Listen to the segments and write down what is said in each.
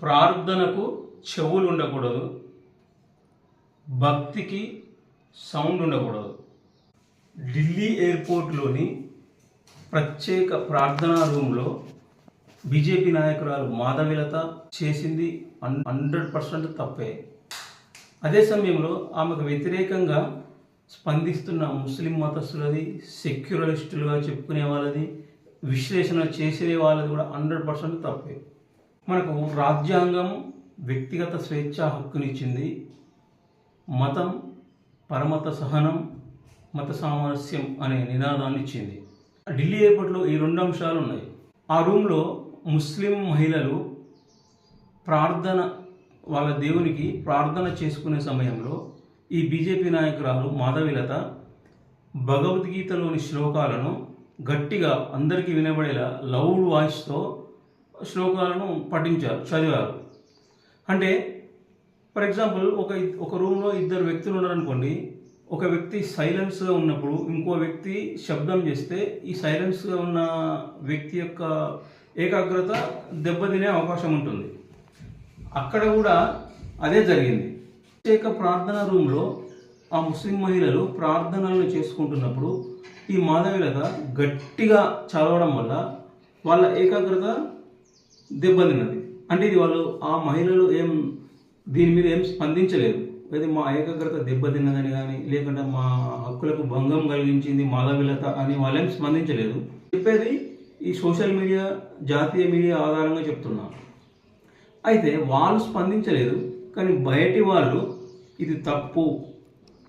ప్రార్థనకు చెవులు ఉండకూడదు, భక్తికి సౌండ్ ఉండకూడదు. ఢిల్లీ ఎయిర్పోర్ట్లోని ప్రత్యేక ప్రార్థనా రూమ్లో బీజేపీ నాయకురాలు మాధవిలత చేసింది 100% తప్పే. అదే సమయంలో ఆమెకు వ్యతిరేకంగా స్పందిస్తున్న ముస్లిం మతస్థులది, సెక్యులరిస్టులుగా చెప్పుకునే వాళ్ళది, విశ్లేషణ చేసే వాళ్ళది కూడా 100% తప్పే. మనకు రాజ్యాంగం వ్యక్తిగత స్వేచ్ఛ హక్కునిచ్చింది. మతం పరమత సహనం, మత సామరస్యం అనే నినాదాన్ని ఇచ్చింది. ఢిల్లీ ఎయిర్పోర్ట్లో ఈ 2 అంశాలు ఉన్నాయి. ఆ రూమ్లో ముస్లిం మహిళలు ప్రార్థన, వాళ్ళ దేవునికి ప్రార్థన చేసుకునే సమయంలో ఈ బీజేపీ నాయకురాలు మాధవిలత భగవద్గీతలోని శ్లోకాలను గట్టిగా అందరికీ వినబడేలా లౌడ్ వాయిస్తో శ్లోకాలను పఠించారు, చదివారు. అంటే ఫర్ ఎగ్జాంపుల్ ఒక రూమ్లో 2 వ్యక్తులు ఉన్నారనుకోండి. ఒక వ్యక్తి సైలెన్స్గా ఉన్నప్పుడు ఇంకో వ్యక్తి శబ్దం చేస్తే ఈ సైలెన్స్గా ఉన్న వ్యక్తి యొక్క ఏకాగ్రత దెబ్బతినే అవకాశం ఉంటుంది. అక్కడ కూడా అదే జరిగింది. ప్రత్యేక ప్రార్థనా రూమ్లో ఆ ముస్లిం మహిళలు ప్రార్థనలను చేసుకుంటున్నప్పుడు ఈ మాధవిలత గట్టిగా చదవడం వల్ల వాళ్ళ ఏకాగ్రత దెబ్బతిన్నది. అంటే ఇది వాళ్ళు, ఆ మహిళలు దీని మీద ఏం స్పందించలేదు. అది మా ఏకాగ్రత దెబ్బతిన్నదని కానీ, లేకుంటే మా హక్కులకు భంగం కలిగించింది మాధవిలత అని వాళ్ళేం స్పందించలేదు. చెప్పేది ఈ సోషల్ మీడియా, జాతీయ మీడియా ఆధారంగా చెప్తున్నా. అయితే వాళ్ళు స్పందించలేదు, కానీ బయటి వాళ్ళు ఇది తప్పు,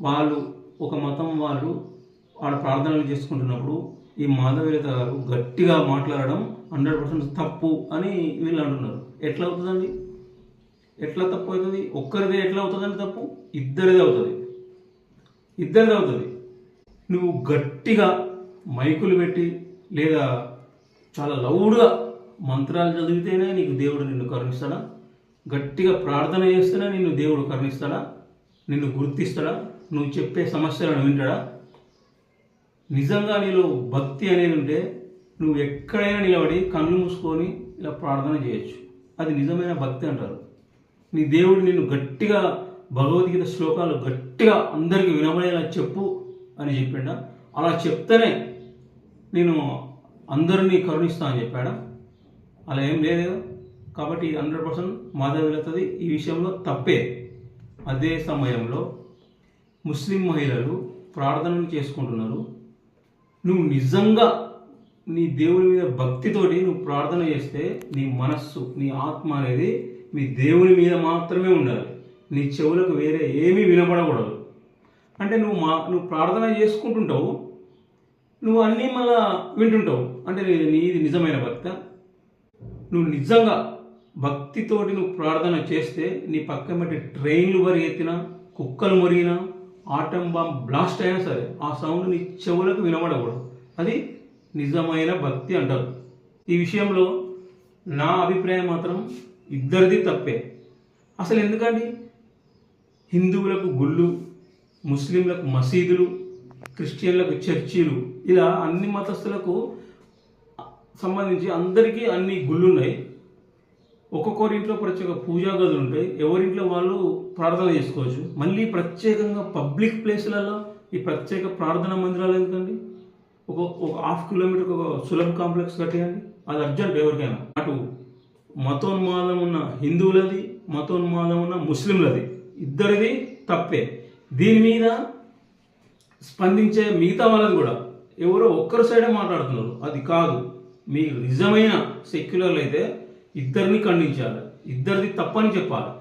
వాళ్ళు ఒక మతం వాళ్ళు వాళ్ళ ప్రార్థనలు చేసుకుంటున్నప్పుడు ఈ మాధవిలత గారు గట్టిగా మాట్లాడడం 100% తప్పు అని వీళ్ళు అంటున్నారు. ఎట్లా అవుతుందండి? ఎట్లా తప్పు అవుతుంది? ఒక్కరిదే ఎట్లా అవుతుందండి తప్పు? ఇద్దరిదే అవుతుంది. నువ్వు గట్టిగా మైకులు పెట్టి లేదా చాలా లౌడ్గా మంత్రాలు చదివితేనే నీకు దేవుడు నిన్ను కరుణిస్తాడా? గట్టిగా ప్రార్థన చేస్తేనే నిన్ను దేవుడు కరుణిస్తాడా? నిన్ను గుర్తిస్తాడా? నువ్వు చెప్పే సమస్యలను వింటాడా? నిజంగా నీలో భక్తి అనేది ఉంటే నువ్వు ఎక్కడైనా నిలబడి కళ్ళు మూసుకొని ఇలా ప్రార్థన చేయొచ్చు. అది నిజమైన భక్తి అంటారు. నీ దేవుడు నిన్ను గట్టిగా భగవద్గీత శ్లోకాలు గట్టిగా అందరికీ వినబడేలా చెప్పు అని చెప్పిండా? అలా చెప్తేనే నేను అందరినీ కరుణిస్తా అని చెప్పాడా? అలా ఏం లేదు. కాబట్టి 100% మాధవిలతది ఈ విషయంలో తప్పే. అదే సమయంలో ముస్లిం మహిళలు ప్రార్థనలు చేసుకుంటున్నారు. నువ్వు నిజంగా నీ దేవుని మీద భక్తితోటి నువ్వు ప్రార్థన చేస్తే నీ మనస్సు, నీ ఆత్మ అనేది మీ దేవుని మీద మాత్రమే ఉండాలి. నీ చెవులకు వేరే ఏమీ వినపడకూడదు. అంటే నువ్వు ప్రార్థన చేసుకుంటుంటావు, నువ్వు అన్నీ మళ్ళా వింటుంటావు. అంటే నీది నిజమైన భక్తి. నువ్వు నిజంగా భక్తితోటి నువ్వు ప్రార్థన చేస్తే నీ పక్కన బట్టి ట్రైన్లు పరిగెత్తినా, కుక్కలు మొరిగినా, ఆటం బాంబ్ బ్లాస్ట్ అయినా సరే ఆ సౌండ్ నీ చెవులకు వినబడకూడదు. అది నిజమైన భక్తి అంటారు. ఈ విషయంలో నా అభిప్రాయం మాత్రం ఇద్దరిది తప్పే. అసలు ఎందుకండి హిందువులకు గుళ్ళు, ముస్లింలకు మసీదులు, క్రిస్టియన్లకు చర్చీలు, ఇలా అన్ని మతస్థులకు సంబంధించి అందరికీ అన్ని గుళ్ళు ఉన్నాయి. ఒక్కొక్కరింట్లో ప్రత్యేక పూజా గదులు ఉంటాయి. ఎవరింట్లో వాళ్ళు ప్రార్థన చేసుకోవచ్చు. మళ్ళీ ప్రత్యేకంగా పబ్లిక్ ప్లేసులలో ఈ ప్రత్యేక ప్రార్థనా మందిరాలు ఎందుకండి? ఒక 1/2 కిలోమీటర్ ఒక సులభ్ కాంప్లెక్స్ కట్టేయండి. అది అర్జెంట్ ఎవరికైనా. అటు మతోన్మాదం ఉన్న హిందువులది, మతోన్మాదం ఉన్న ముస్లింలది, ఇద్దరిది తప్పే. దీని మీద స్పందించే మిగతా వాళ్ళని కూడా ఎవరో ఒక్కరి సైడే మాట్లాడుతున్నారు. అది కాదు. మీరు నిజమైన సెక్యులర్లు అయితే ఇద్దరిని ఖండించాలి, ఇద్దరిది తప్పని చెప్పాలి.